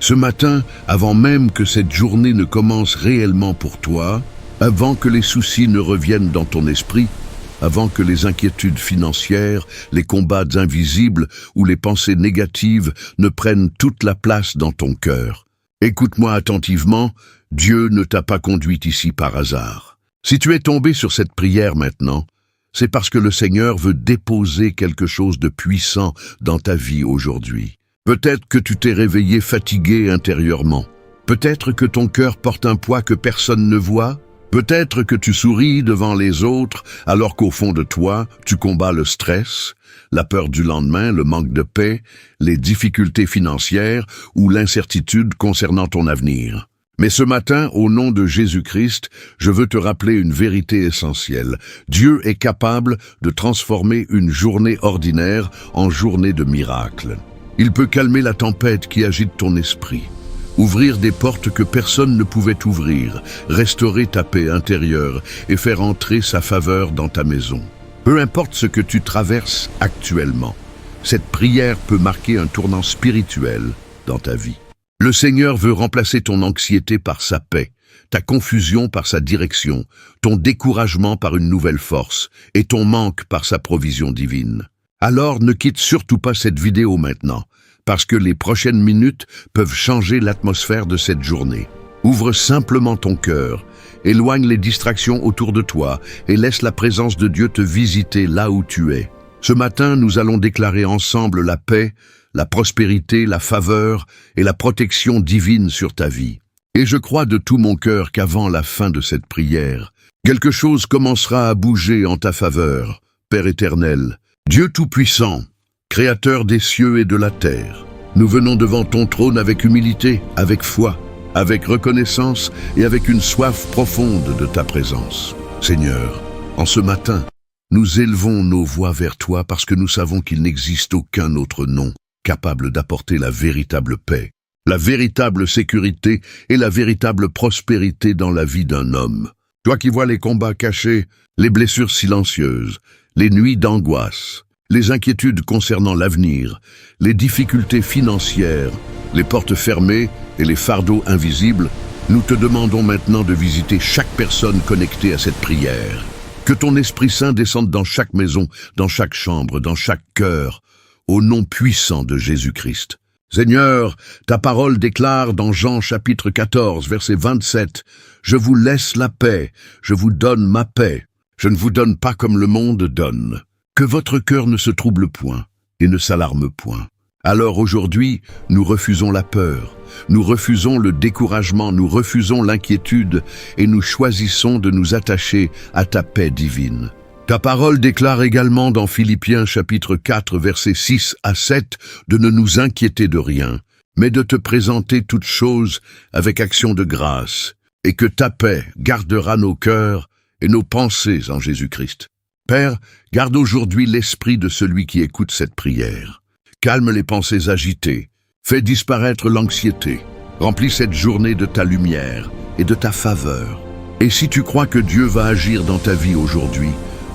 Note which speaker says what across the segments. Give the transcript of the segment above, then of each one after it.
Speaker 1: Ce matin, avant même que cette journée ne commence réellement pour toi, avant que les soucis ne reviennent dans ton esprit, avant que les inquiétudes financières, les combats invisibles ou les pensées négatives ne prennent toute la place dans ton cœur. Écoute-moi attentivement, Dieu ne t'a pas conduit ici par hasard. Si tu es tombé sur cette prière maintenant, c'est parce que le Seigneur veut déposer quelque chose de puissant dans ta vie aujourd'hui. Peut-être que tu t'es réveillé fatigué intérieurement. Peut-être que ton cœur porte un poids que personne ne voit. Peut-être que tu souris devant les autres alors qu'au fond de toi, tu combats le stress, la peur du lendemain, le manque de paix, les difficultés financières ou l'incertitude concernant ton avenir. Mais ce matin, au nom de Jésus-Christ, je veux te rappeler une vérité essentielle. Dieu est capable de transformer une journée ordinaire en journée de miracle. Il peut calmer la tempête qui agite ton esprit, ouvrir des portes que personne ne pouvait ouvrir, restaurer ta paix intérieure et faire entrer sa faveur dans ta maison. Peu importe ce que tu traverses actuellement, cette prière peut marquer un tournant spirituel dans ta vie. Le Seigneur veut remplacer ton anxiété par sa paix, ta confusion par sa direction, ton découragement par une nouvelle force et ton manque par sa provision divine. Alors ne quitte surtout pas cette vidéo maintenant, parce que les prochaines minutes peuvent changer l'atmosphère de cette journée. Ouvre simplement ton cœur, éloigne les distractions autour de toi et laisse la présence de Dieu te visiter là où tu es. Ce matin, nous allons déclarer ensemble la paix, la prospérité, la faveur et la protection divine sur ta vie. Et je crois de tout mon cœur qu'avant la fin de cette prière, quelque chose commencera à bouger en ta faveur, Père éternel. Dieu Tout-Puissant, Créateur des cieux et de la terre, nous venons devant ton trône avec humilité, avec foi, avec reconnaissance et avec une soif profonde de ta présence. Seigneur, en ce matin, nous élevons nos voix vers toi parce que nous savons qu'il n'existe aucun autre nom capable d'apporter la véritable paix, la véritable sécurité et la véritable prospérité dans la vie d'un homme. Toi qui vois les combats cachés, les blessures silencieuses, les nuits d'angoisse, les inquiétudes concernant l'avenir, les difficultés financières, les portes fermées et les fardeaux invisibles, nous te demandons maintenant de visiter chaque personne connectée à cette prière. Que ton Esprit Saint descende dans chaque maison, dans chaque chambre, dans chaque cœur, au nom puissant de Jésus-Christ. Seigneur, ta parole déclare dans Jean chapitre 14, verset 27, « Je vous laisse la paix, je vous donne ma paix. Je ne vous donne pas comme le monde donne. Que votre cœur ne se trouble point et ne s'alarme point. » Alors aujourd'hui, nous refusons la peur, nous refusons le découragement, nous refusons l'inquiétude et nous choisissons de nous attacher à ta paix divine. Ta parole déclare également dans Philippiens chapitre 4, versets 6 à 7 de ne nous inquiéter de rien, mais de te présenter toutes choses avec action de grâce, et que ta paix gardera nos cœurs et nos pensées en Jésus-Christ. Père, garde aujourd'hui l'esprit de celui qui écoute cette prière. Calme les pensées agitées, fais disparaître l'anxiété, remplis cette journée de ta lumière et de ta faveur. Et si tu crois que Dieu va agir dans ta vie aujourd'hui,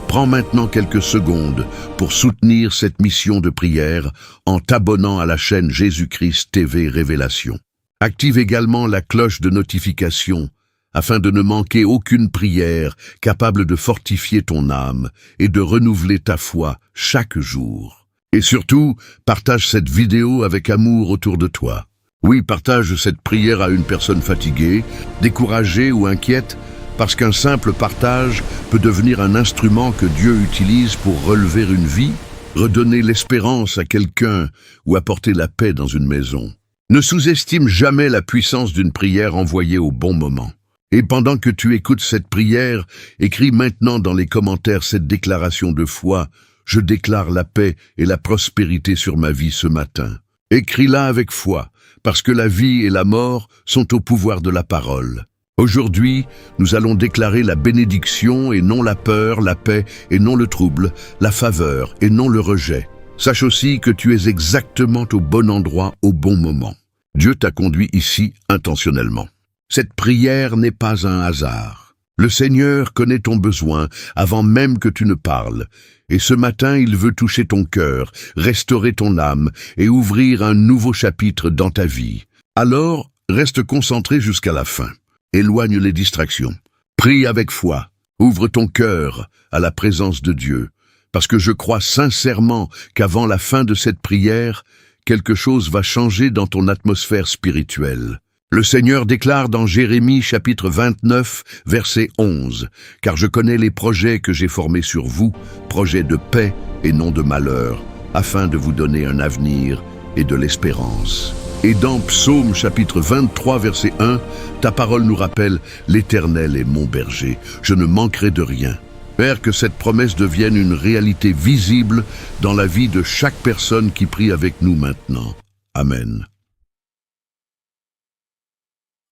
Speaker 1: prends maintenant quelques secondes pour soutenir cette mission de prière en t'abonnant à la chaîne Jésus-Christ TV Révélation. Active également la cloche de notification afin de ne manquer aucune prière capable de fortifier ton âme et de renouveler ta foi chaque jour. Et surtout, partage cette vidéo avec amour autour de toi. Oui, partage cette prière à une personne fatiguée, découragée ou inquiète, parce qu'un simple partage peut devenir un instrument que Dieu utilise pour relever une vie, redonner l'espérance à quelqu'un ou apporter la paix dans une maison. Ne sous-estime jamais la puissance d'une prière envoyée au bon moment. Et pendant que tu écoutes cette prière, écris maintenant dans les commentaires cette déclaration de foi « Je déclare la paix et la prospérité sur ma vie ce matin ». Écris-la avec foi, parce que la vie et la mort sont au pouvoir de la parole. Aujourd'hui, nous allons déclarer la bénédiction et non la peur, la paix et non le trouble, la faveur et non le rejet. Sache aussi que tu es exactement au bon endroit au bon moment. Dieu t'a conduit ici intentionnellement. Cette prière n'est pas un hasard. Le Seigneur connaît ton besoin avant même que tu ne parles. Et ce matin, il veut toucher ton cœur, restaurer ton âme et ouvrir un nouveau chapitre dans ta vie. Alors, reste concentré jusqu'à la fin. Éloigne les distractions. Prie avec foi. Ouvre ton cœur à la présence de Dieu, parce que je crois sincèrement qu'avant la fin de cette prière, quelque chose va changer dans ton atmosphère spirituelle. Le Seigneur déclare dans Jérémie chapitre 29, verset 11, « Car je connais les projets que j'ai formés sur vous, projets de paix et non de malheur, afin de vous donner un avenir et de l'espérance. » Et dans Psaume chapitre 23, verset 1, ta parole nous rappelle « L'Éternel est mon berger, je ne manquerai de rien ». Père, que cette promesse devienne une réalité visible dans la vie de chaque personne qui prie avec nous maintenant. Amen.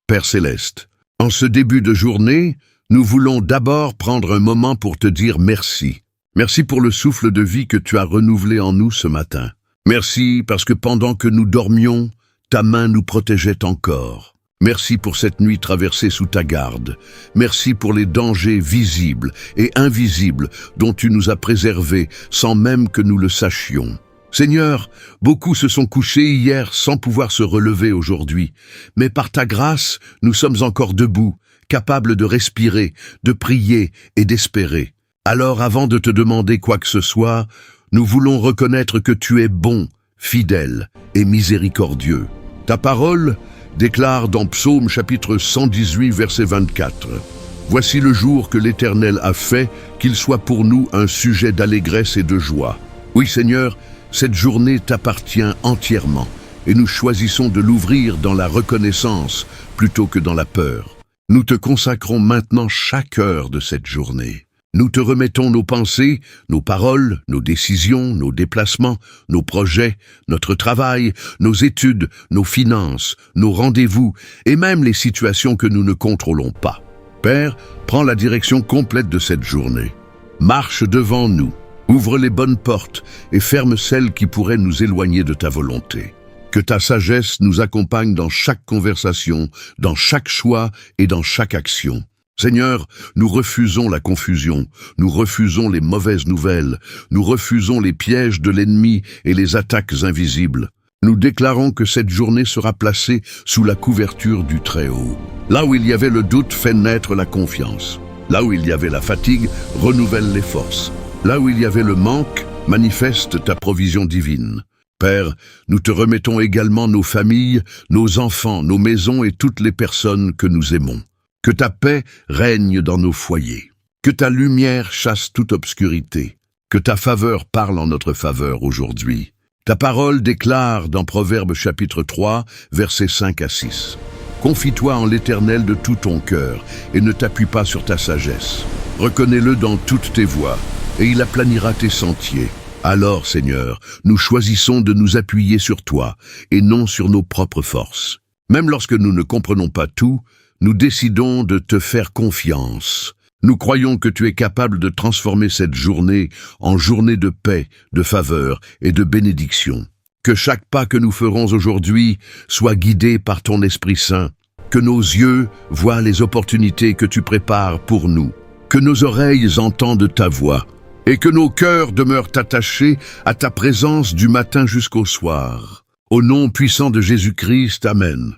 Speaker 1: Père Céleste, en ce début de journée, nous voulons d'abord prendre un moment pour te dire merci. Merci pour le souffle de vie que tu as renouvelé en nous ce matin. Merci parce que pendant que nous dormions, ta main nous protégeait encore. Merci pour cette nuit traversée sous ta garde. Merci pour les dangers visibles et invisibles dont tu nous as préservés sans même que nous le sachions. Seigneur, beaucoup se sont couchés hier sans pouvoir se relever aujourd'hui, mais par ta grâce, nous sommes encore debout, capables de respirer, de prier et d'espérer. Alors, avant de te demander quoi que ce soit, nous voulons reconnaître que tu es bon, fidèle et miséricordieux. Ta parole déclare dans Psaume chapitre 118, verset 24, « Voici le jour que l'Éternel a fait, qu'il soit pour nous un sujet d'allégresse et de joie. » Oui, Seigneur, cette journée t'appartient entièrement, et nous choisissons de l'ouvrir dans la reconnaissance plutôt que dans la peur. Nous te consacrons maintenant chaque heure de cette journée. Nous te remettons nos pensées, nos paroles, nos décisions, nos déplacements, nos projets, notre travail, nos études, nos finances, nos rendez-vous et même les situations que nous ne contrôlons pas. Père, prends la direction complète de cette journée. Marche devant nous, ouvre les bonnes portes et ferme celles qui pourraient nous éloigner de ta volonté. Que ta sagesse nous accompagne dans chaque conversation, dans chaque choix et dans chaque action. Seigneur, nous refusons la confusion, nous refusons les mauvaises nouvelles, nous refusons les pièges de l'ennemi et les attaques invisibles. Nous déclarons que cette journée sera placée sous la couverture du Très-Haut. Là où il y avait le doute, fais naître la confiance. Là où il y avait la fatigue, renouvelle les forces. Là où il y avait le manque, manifeste ta provision divine. Père, nous te remettons également nos familles, nos enfants, nos maisons et toutes les personnes que nous aimons. Que ta paix règne dans nos foyers. Que ta lumière chasse toute obscurité. Que ta faveur parle en notre faveur aujourd'hui. Ta parole déclare dans Proverbes chapitre 3, versets 5 à 6. Confie-toi en l'Éternel de tout ton cœur et ne t'appuie pas sur ta sagesse. Reconnais-le dans toutes tes voies et il aplanira tes sentiers. Alors, Seigneur, nous choisissons de nous appuyer sur toi et non sur nos propres forces. Même lorsque nous ne comprenons pas tout, nous décidons de te faire confiance. Nous croyons que tu es capable de transformer cette journée en journée de paix, de faveur et de bénédiction. Que chaque pas que nous ferons aujourd'hui soit guidé par ton Esprit Saint. Que nos yeux voient les opportunités que tu prépares pour nous. Que nos oreilles entendent ta voix. Et que nos cœurs demeurent attachés à ta présence du matin jusqu'au soir. Au nom puissant de Jésus-Christ, Amen.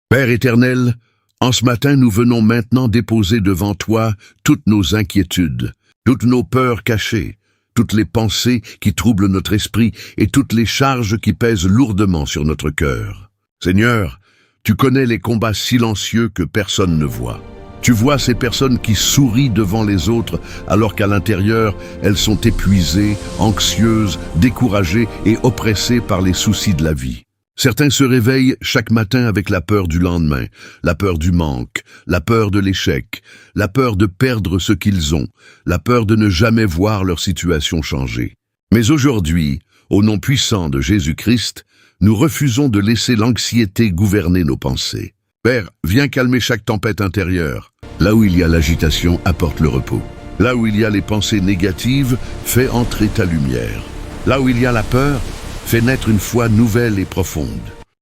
Speaker 1: Père éternel, en ce matin, nous venons maintenant déposer devant toi toutes nos inquiétudes, toutes nos peurs cachées, toutes les pensées qui troublent notre esprit et toutes les charges qui pèsent lourdement sur notre cœur. Seigneur, tu connais les combats silencieux que personne ne voit. Tu vois ces personnes qui sourient devant les autres alors qu'à l'intérieur, elles sont épuisées, anxieuses, découragées et oppressées par les soucis de la vie. Certains se réveillent chaque matin avec la peur du lendemain, la peur du manque, la peur de l'échec, la peur de perdre ce qu'ils ont, la peur de ne jamais voir leur situation changer. Mais aujourd'hui, au nom puissant de Jésus-Christ, nous refusons de laisser l'anxiété gouverner nos pensées. Père, viens calmer chaque tempête intérieure. Là où il y a l'agitation, apporte le repos. Là où il y a les pensées négatives, fais entrer ta lumière. Là où il y a la peur, fais naître une foi nouvelle et profonde.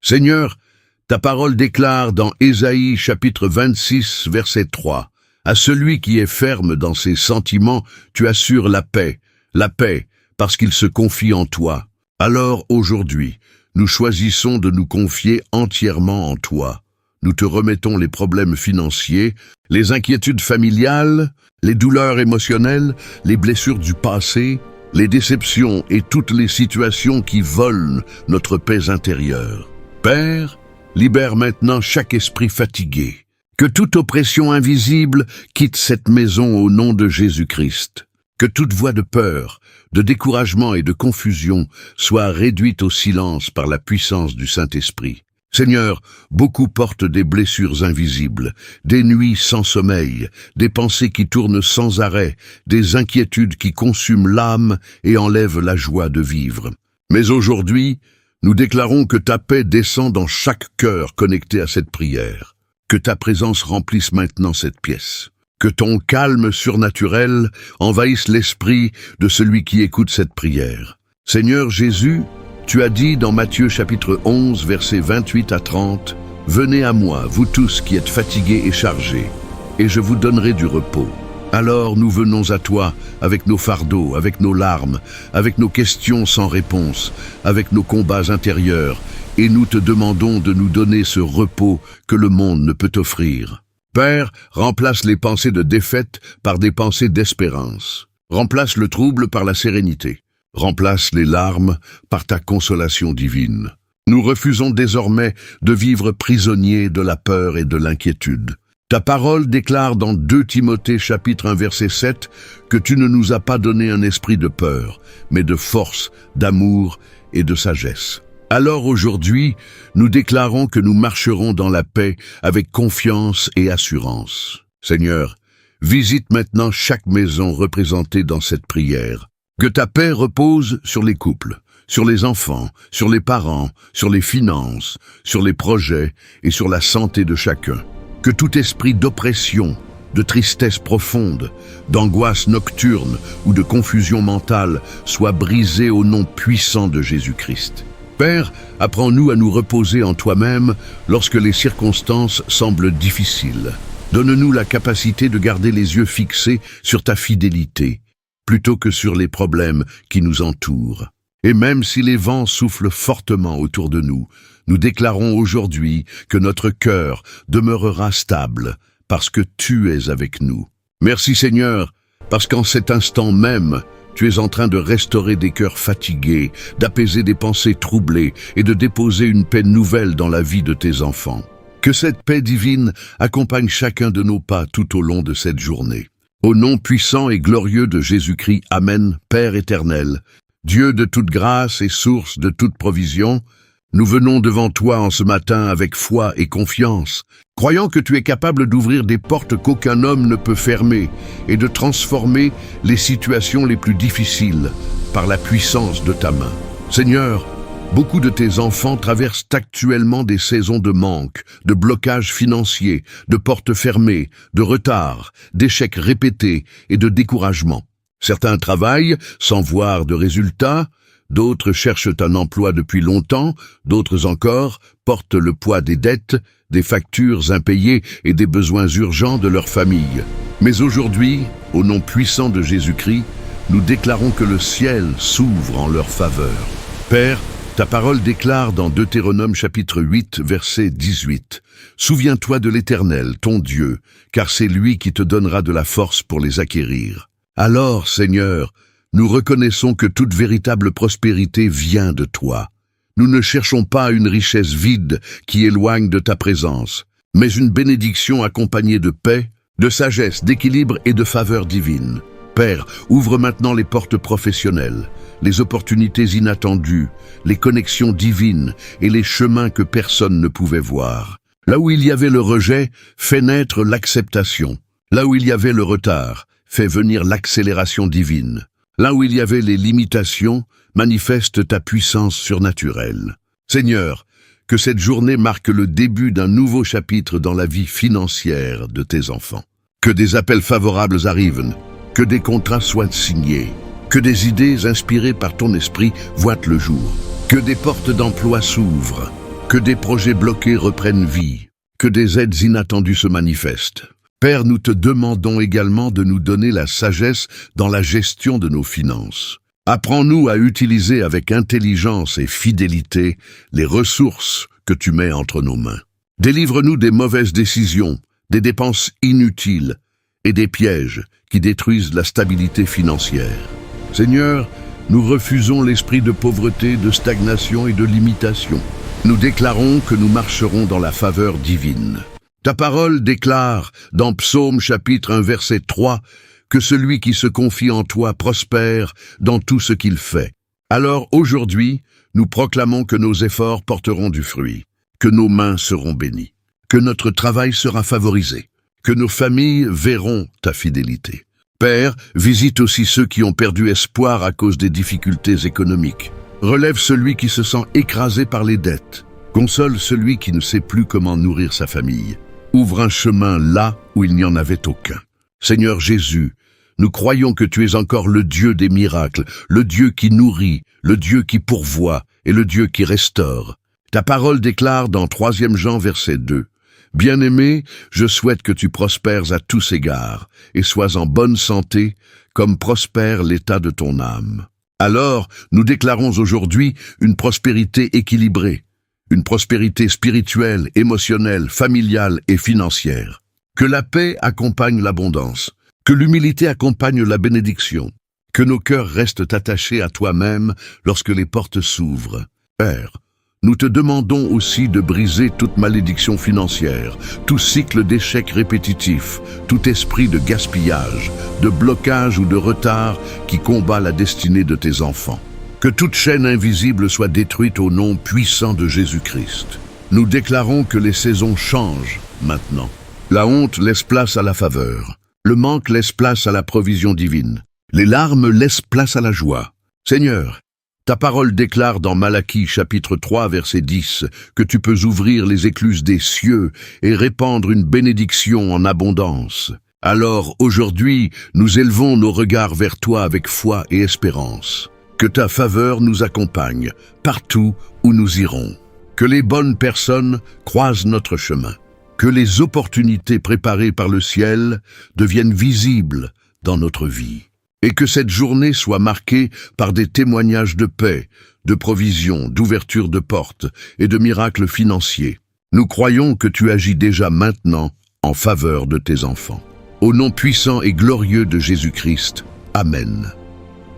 Speaker 1: Seigneur, ta parole déclare dans Ésaïe chapitre 26, verset 3, « À celui qui est ferme dans ses sentiments, tu assures la paix, parce qu'il se confie en toi. » Alors aujourd'hui, nous choisissons de nous confier entièrement en toi. Nous te remettons les problèmes financiers, les inquiétudes familiales, les douleurs émotionnelles, les blessures du passé, les déceptions et toutes les situations qui volent notre paix intérieure. Père, libère maintenant chaque esprit fatigué. Que toute oppression invisible quitte cette maison au nom de Jésus-Christ. Que toute voix de peur, de découragement et de confusion soit réduite au silence par la puissance du Saint-Esprit. Seigneur, beaucoup portent des blessures invisibles, des nuits sans sommeil, des pensées qui tournent sans arrêt, des inquiétudes qui consument l'âme et enlèvent la joie de vivre. Mais aujourd'hui, nous déclarons que ta paix descend dans chaque cœur connecté à cette prière. Que ta présence remplisse maintenant cette pièce. Que ton calme surnaturel envahisse l'esprit de celui qui écoute cette prière. Seigneur Jésus, tu as dit dans Matthieu chapitre 11, versets 28 à 30, « Venez à moi, vous tous qui êtes fatigués et chargés, et je vous donnerai du repos. » Alors nous venons à toi avec nos fardeaux, avec nos larmes, avec nos questions sans réponse, avec nos combats intérieurs, et nous te demandons de nous donner ce repos que le monde ne peut offrir. Père, remplace les pensées de défaite par des pensées d'espérance. Remplace le trouble par la sérénité. Remplace les larmes par ta consolation divine. Nous refusons désormais de vivre prisonniers de la peur et de l'inquiétude. Ta parole déclare dans 2 Timothée chapitre 1 verset 7 que tu ne nous as pas donné un esprit de peur, mais de force, d'amour et de sagesse. Alors aujourd'hui, nous déclarons que nous marcherons dans la paix avec confiance et assurance. Seigneur, visite maintenant chaque maison représentée dans cette prière. Que ta paix repose sur les couples, sur les enfants, sur les parents, sur les finances, sur les projets et sur la santé de chacun. Que tout esprit d'oppression, de tristesse profonde, d'angoisse nocturne ou de confusion mentale soit brisé au nom puissant de Jésus-Christ. Père, apprends-nous à nous reposer en toi-même lorsque les circonstances semblent difficiles. Donne-nous la capacité de garder les yeux fixés sur ta fidélité, plutôt que sur les problèmes qui nous entourent. Et même si les vents soufflent fortement autour de nous, nous déclarons aujourd'hui que notre cœur demeurera stable parce que tu es avec nous. Merci Seigneur, parce qu'en cet instant même, tu es en train de restaurer des cœurs fatigués, d'apaiser des pensées troublées et de déposer une paix nouvelle dans la vie de tes enfants. Que cette paix divine accompagne chacun de nos pas tout au long de cette journée. Au nom puissant et glorieux de Jésus-Christ, Amen, Père éternel, Dieu de toute grâce et source de toute provision, nous venons devant toi en ce matin avec foi et confiance, croyant que tu es capable d'ouvrir des portes qu'aucun homme ne peut fermer et de transformer les situations les plus difficiles par la puissance de ta main. Seigneur, beaucoup de tes enfants traversent actuellement des saisons de manque, de blocages financiers, de portes fermées, de retards, d'échecs répétés et de découragement. Certains travaillent sans voir de résultats, d'autres cherchent un emploi depuis longtemps, d'autres encore portent le poids des dettes, des factures impayées et des besoins urgents de leur famille. Mais aujourd'hui, au nom puissant de Jésus-Christ, nous déclarons que le ciel s'ouvre en leur faveur. Père, ta parole déclare dans Deutéronome chapitre 8, verset 18, « Souviens-toi de l'Éternel, ton Dieu, car c'est lui qui te donnera de la force pour les acquérir. » Alors, Seigneur, nous reconnaissons que toute véritable prospérité vient de toi. Nous ne cherchons pas une richesse vide qui éloigne de ta présence, mais une bénédiction accompagnée de paix, de sagesse, d'équilibre et de faveur divine. Père, ouvre maintenant les portes professionnelles, les opportunités inattendues, les connexions divines et les chemins que personne ne pouvait voir. Là où il y avait le rejet, fais naître l'acceptation. Là où il y avait le retard, fais venir l'accélération divine. Là où il y avait les limitations, manifeste ta puissance surnaturelle. Seigneur, que cette journée marque le début d'un nouveau chapitre dans la vie financière de tes enfants. Que des appels favorables arrivent, que des contrats soient signés, que des idées inspirées par ton esprit voient le jour, que des portes d'emploi s'ouvrent, que des projets bloqués reprennent vie, que des aides inattendues se manifestent. Père, nous te demandons également de nous donner la sagesse dans la gestion de nos finances. Apprends-nous à utiliser avec intelligence et fidélité les ressources que tu mets entre nos mains. Délivre-nous des mauvaises décisions, des dépenses inutiles et des pièges qui détruisent la stabilité financière. Seigneur, nous refusons l'esprit de pauvreté, de stagnation et de limitation. Nous déclarons que nous marcherons dans la faveur divine. Ta parole déclare dans Psaume chapitre 1 verset 3 que celui qui se confie en toi prospère dans tout ce qu'il fait. Alors aujourd'hui, nous proclamons que nos efforts porteront du fruit, que nos mains seront bénies, que notre travail sera favorisé, que nos familles verront ta fidélité. Père, visite aussi ceux qui ont perdu espoir à cause des difficultés économiques. Relève celui qui se sent écrasé par les dettes. Console celui qui ne sait plus comment nourrir sa famille. Ouvre un chemin là où il n'y en avait aucun. Seigneur Jésus, nous croyons que tu es encore le Dieu des miracles, le Dieu qui nourrit, le Dieu qui pourvoit et le Dieu qui restaure. Ta parole déclare dans 3 Jean verset 2, « Bien-aimé, je souhaite que tu prospères à tous égards et sois en bonne santé, comme prospère l'état de ton âme. » Alors, nous déclarons aujourd'hui une prospérité équilibrée, une prospérité spirituelle, émotionnelle, familiale et financière. Que la paix accompagne l'abondance, que l'humilité accompagne la bénédiction, que nos cœurs restent attachés à toi-même lorsque les portes s'ouvrent. Père, nous te demandons aussi de briser toute malédiction financière, tout cycle d'échecs répétitifs, tout esprit de gaspillage, de blocage ou de retard qui combat la destinée de tes enfants. Que toute chaîne invisible soit détruite au nom puissant de Jésus-Christ. Nous déclarons que les saisons changent maintenant. La honte laisse place à la faveur. Le manque laisse place à la provision divine. Les larmes laissent place à la joie. Seigneur, ta parole déclare dans Malachie chapitre 3 verset 10 que tu peux ouvrir les écluses des cieux et répandre une bénédiction en abondance. Alors aujourd'hui, nous élevons nos regards vers toi avec foi et espérance. Que ta faveur nous accompagne partout où nous irons. Que les bonnes personnes croisent notre chemin. Que les opportunités préparées par le ciel deviennent visibles dans notre vie. Et que cette journée soit marquée par des témoignages de paix, de provision, d'ouverture de portes et de miracles financiers. Nous croyons que tu agis déjà maintenant en faveur de tes enfants. Au nom puissant et glorieux de Jésus-Christ. Amen.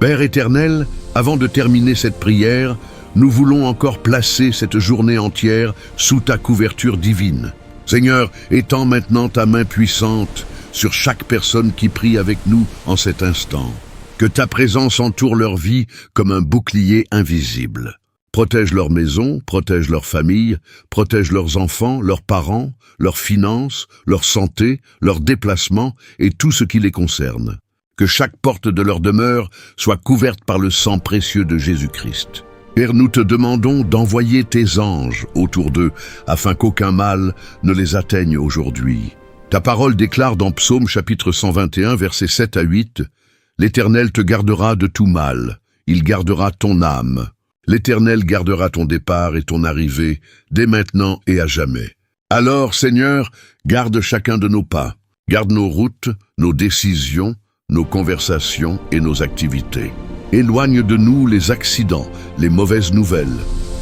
Speaker 1: Père éternel, avant de terminer cette prière, nous voulons encore placer cette journée entière sous ta couverture divine. Seigneur, étends maintenant ta main puissante sur chaque personne qui prie avec nous en cet instant. Que ta présence entoure leur vie comme un bouclier invisible. Protège leur maison, protège leur famille, protège leurs enfants, leurs parents, leurs finances, leur santé, leurs déplacements et tout ce qui les concerne. Que chaque porte de leur demeure soit couverte par le sang précieux de Jésus-Christ. Père, nous te demandons d'envoyer tes anges autour d'eux afin qu'aucun mal ne les atteigne aujourd'hui. Ta parole déclare dans Psaume chapitre 121, versets 7 à 8, « L'Éternel te gardera de tout mal, il gardera ton âme. L'Éternel gardera ton départ et ton arrivée, dès maintenant et à jamais. » Alors, Seigneur, garde chacun de nos pas, garde nos routes, nos décisions, nos conversations et nos activités. Éloigne de nous les accidents, les mauvaises nouvelles,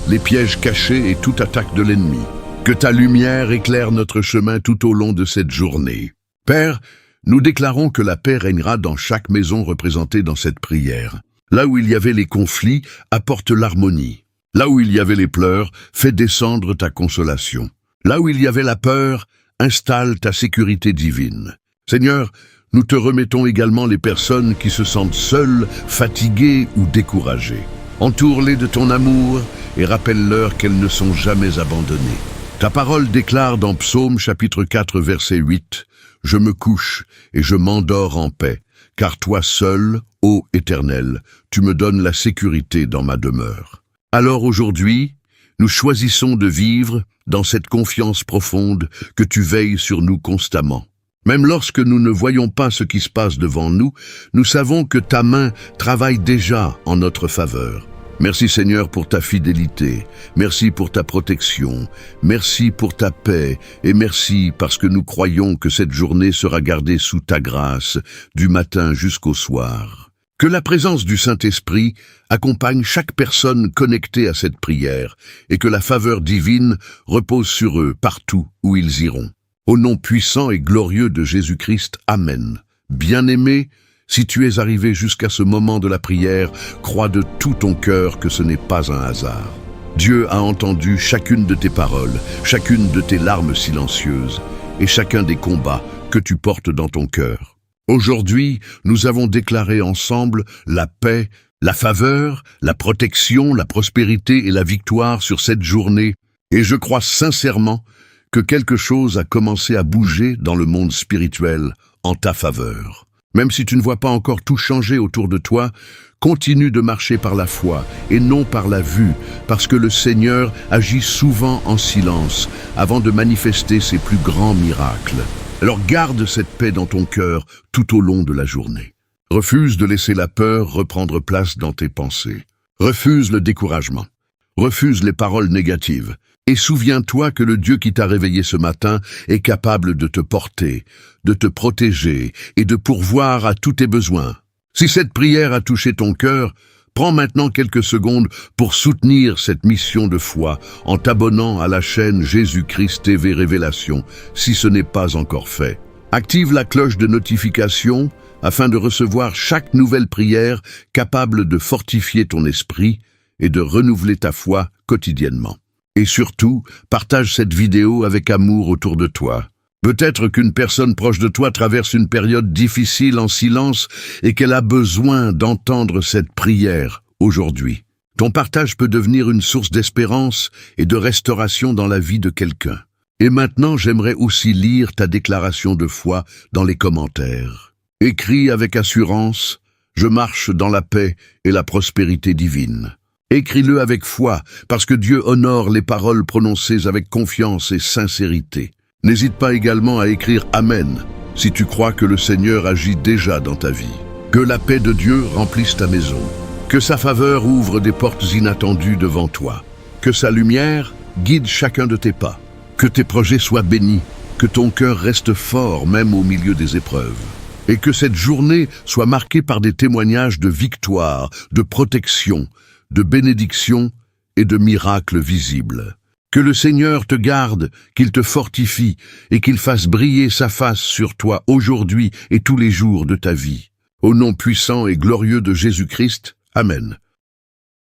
Speaker 1: les pièges cachés et toute attaque de l'ennemi. Que ta lumière éclaire notre chemin tout au long de cette journée. Père, nous déclarons que la paix régnera dans chaque maison représentée dans cette prière. Là où il y avait les conflits, apporte l'harmonie. Là où il y avait les pleurs, fais descendre ta consolation. Là où il y avait la peur, installe ta sécurité divine. Seigneur, nous te remettons également les personnes qui se sentent seules, fatiguées ou découragées. Entoure-les de ton amour et rappelle-leur qu'elles ne sont jamais abandonnées. Ta parole déclare dans Psaume chapitre 4 verset 8, « Je me couche et je m'endors en paix, car toi seul, ô Éternel, tu me donnes la sécurité dans ma demeure. » Alors aujourd'hui, nous choisissons de vivre dans cette confiance profonde que tu veilles sur nous constamment. Même lorsque nous ne voyons pas ce qui se passe devant nous, nous savons que ta main travaille déjà en notre faveur. Merci Seigneur pour ta fidélité, merci pour ta protection, merci pour ta paix et merci parce que nous croyons que cette journée sera gardée sous ta grâce du matin jusqu'au soir. Que la présence du Saint-Esprit accompagne chaque personne connectée à cette prière et que la faveur divine repose sur eux partout où ils iront. Au nom puissant et glorieux de Jésus-Christ, Amen. Bien-aimé, si tu es arrivé jusqu'à ce moment de la prière, crois de tout ton cœur que ce n'est pas un hasard. Dieu a entendu chacune de tes paroles, chacune de tes larmes silencieuses et chacun des combats que tu portes dans ton cœur. Aujourd'hui, nous avons déclaré ensemble la paix, la faveur, la protection, la prospérité et la victoire sur cette journée, et je crois sincèrement que quelque chose a commencé à bouger dans le monde spirituel en ta faveur. Même si tu ne vois pas encore tout changer autour de toi, continue de marcher par la foi et non par la vue, parce que le Seigneur agit souvent en silence avant de manifester ses plus grands miracles. Alors garde cette paix dans ton cœur tout au long de la journée. Refuse de laisser la peur reprendre place dans tes pensées. Refuse le découragement. Refuse les paroles négatives. Et souviens-toi que le Dieu qui t'a réveillé ce matin est capable de te porter, de te protéger et de pourvoir à tous tes besoins. Si cette prière a touché ton cœur, prends maintenant quelques secondes pour soutenir cette mission de foi en t'abonnant à la chaîne Jésus-Christ TV Révélation, si ce n'est pas encore fait. Active la cloche de notification afin de recevoir chaque nouvelle prière capable de fortifier ton esprit et de renouveler ta foi quotidiennement. Et surtout, partage cette vidéo avec amour autour de toi. Peut-être qu'une personne proche de toi traverse une période difficile en silence et qu'elle a besoin d'entendre cette prière aujourd'hui. Ton partage peut devenir une source d'espérance et de restauration dans la vie de quelqu'un. Et maintenant, j'aimerais aussi lire ta déclaration de foi dans les commentaires. Écris avec assurance « Je marche dans la paix et la prospérité divine ». Écris-le avec foi, parce que Dieu honore les paroles prononcées avec confiance et sincérité. N'hésite pas également à écrire « Amen » si tu crois que le Seigneur agit déjà dans ta vie. Que la paix de Dieu remplisse ta maison. Que sa faveur ouvre des portes inattendues devant toi. Que sa lumière guide chacun de tes pas. Que tes projets soient bénis. Que ton cœur reste fort même au milieu des épreuves. Et que cette journée soit marquée par des témoignages de victoire, de protection, de bénédiction et de miracles visibles. Que le Seigneur te garde, qu'il te fortifie et qu'il fasse briller sa face sur toi aujourd'hui et tous les jours de ta vie. Au nom puissant et glorieux de Jésus-Christ, Amen.